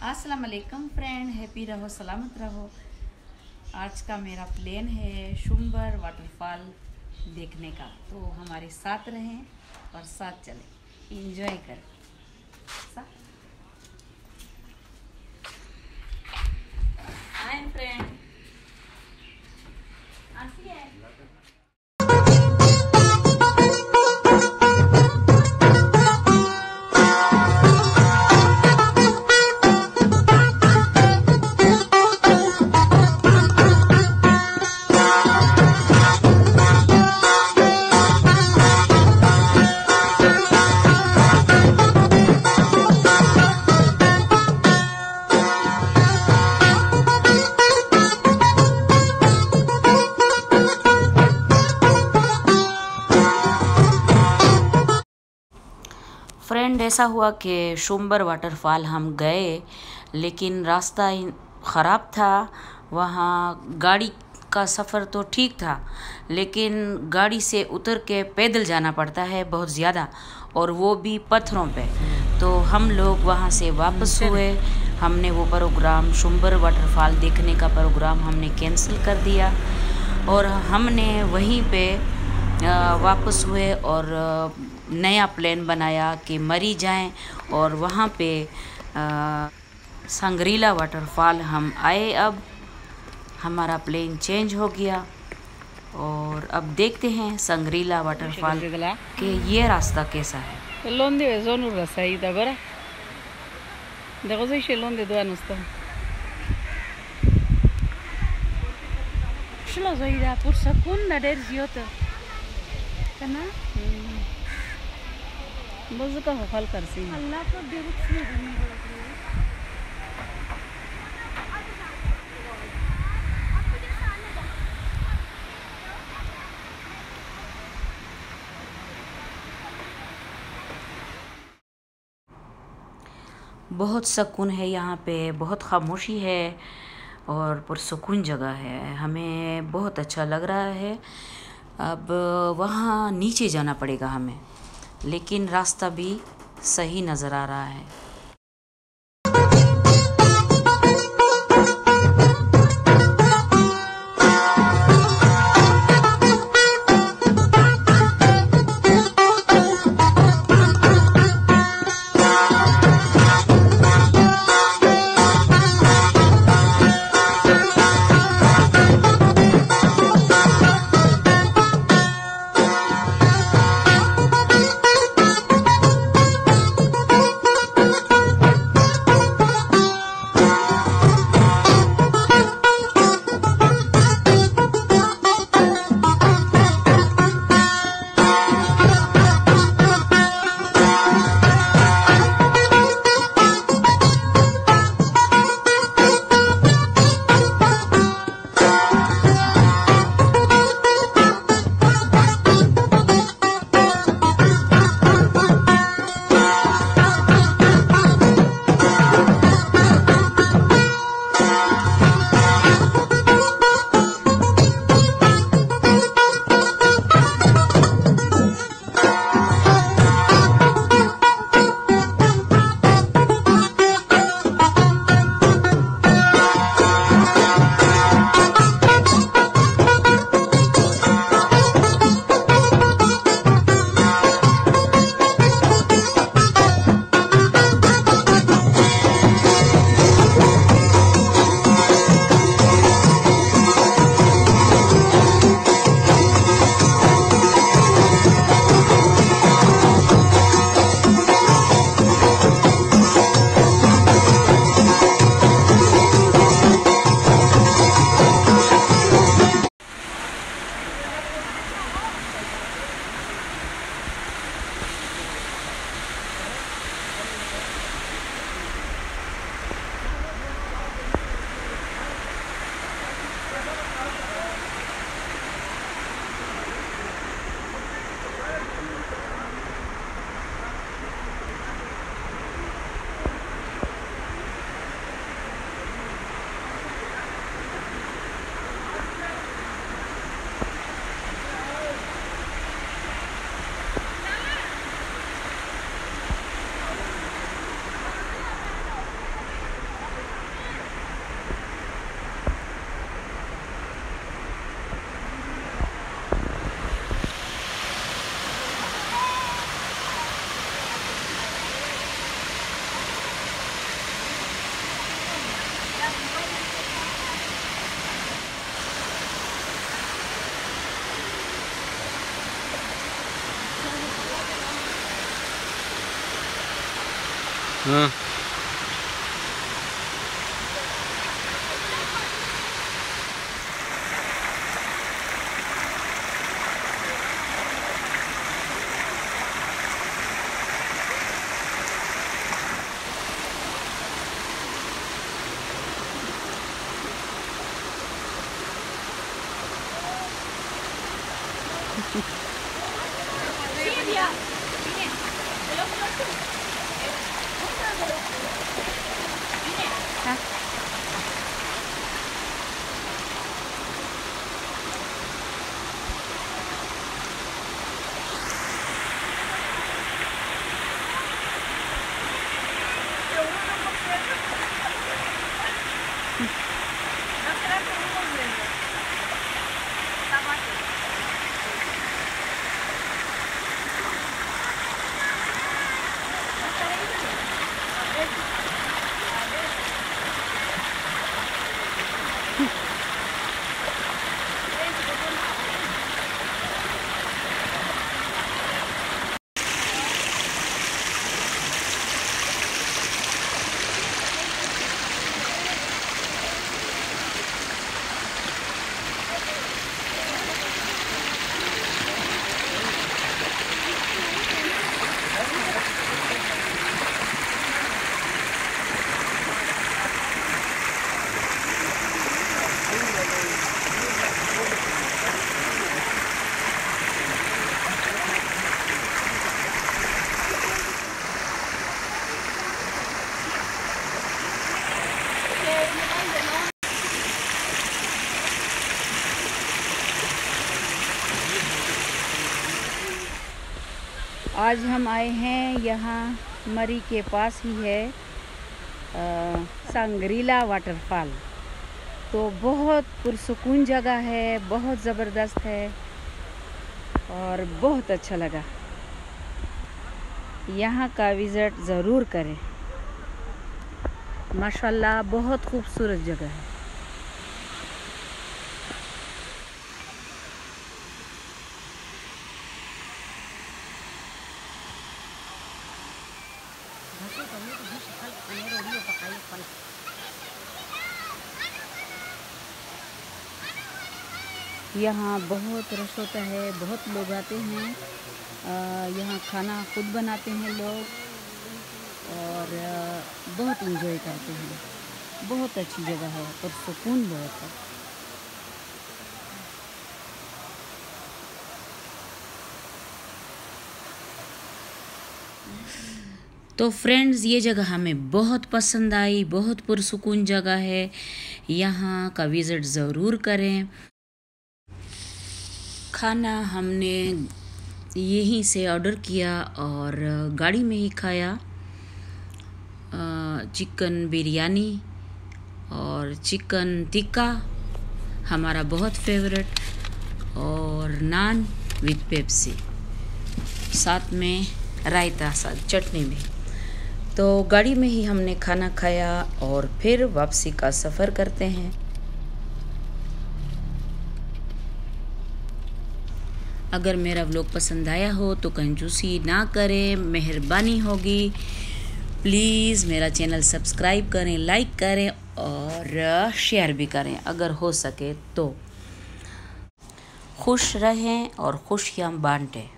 अस्सलाम वालेकुम friend, happy रहो, सलामत रहो। आज का मेरा प्लान है शुम्बर वाटरफॉल देखने का, तो हमारे साथ रहें और साथ चलें, एंजॉय करें। हाय फ्रेंड, आती है। फ्रेंड, ऐसा हुआ कि शुम्बर वाटरफॉल हम गए, लेकिन रास्ता ख़राब था। वहाँ गाड़ी का सफ़र तो ठीक था, लेकिन गाड़ी से उतर के पैदल जाना पड़ता है बहुत ज़्यादा, और वो भी पत्थरों पे। तो हम लोग वहाँ से वापस हुए। हमने वो प्रोग्राम, शुम्बर वाटरफॉल देखने का प्रोग्राम हमने कैंसिल कर दिया, और हमने वहीं पे वापस हुए और नया प्लान बनाया कि मरी जाएं, और वहाँ पे संग्रीला वाटरफॉल हम आए। अब हमारा प्लान चेंज हो गया, और अब देखते हैं संग्रीला वाटरफॉल के ये रास्ता कैसा है। बहुत सुकून है यहाँ पे, बहुत खामोशी है और पुरसुकून जगह है। हमें बहुत अच्छा लग रहा है। अब वहाँ नीचे जाना पड़ेगा हमें, लेकिन रास्ता भी सही नज़र आ रहा है। हाँ। आज हम आए हैं यहाँ मरी के पास ही है सांगरीला वाटरफॉल। तो बहुत पुरसुकून जगह है, बहुत ज़बरदस्त है और बहुत अच्छा लगा। यहाँ का विज़िट ज़रूर करें। माशाल्लाह बहुत खूबसूरत जगह है। यहाँ बहुत रश होता है, बहुत लोग आते हैं। यहाँ खाना खुद बनाते हैं लोग और बहुत इंजॉय करते हैं। बहुत अच्छी जगह है और सुकून बहुत है। तो फ्रेंड्स, ये जगह हमें बहुत पसंद आई, बहुत पुरसुकून जगह है। यहाँ का विज़िट ज़रूर करें। खाना हमने यहीं से ऑर्डर किया और गाड़ी में ही खाया। चिकन बिरयानी और चिकन टिक्का हमारा बहुत फेवरेट, और नान विद पेप्सी, साथ में रायता साथ चटनी में। तो गाड़ी में ही हमने खाना खाया और फिर वापसी का सफ़र करते हैं। अगर मेरा व्लॉग पसंद आया हो तो कंजूसी ना करें, मेहरबानी होगी। प्लीज़ मेरा चैनल सब्सक्राइब करें, लाइक करें और शेयर भी करें अगर हो सके तो। खुश रहें और खुशियाँ बांटें।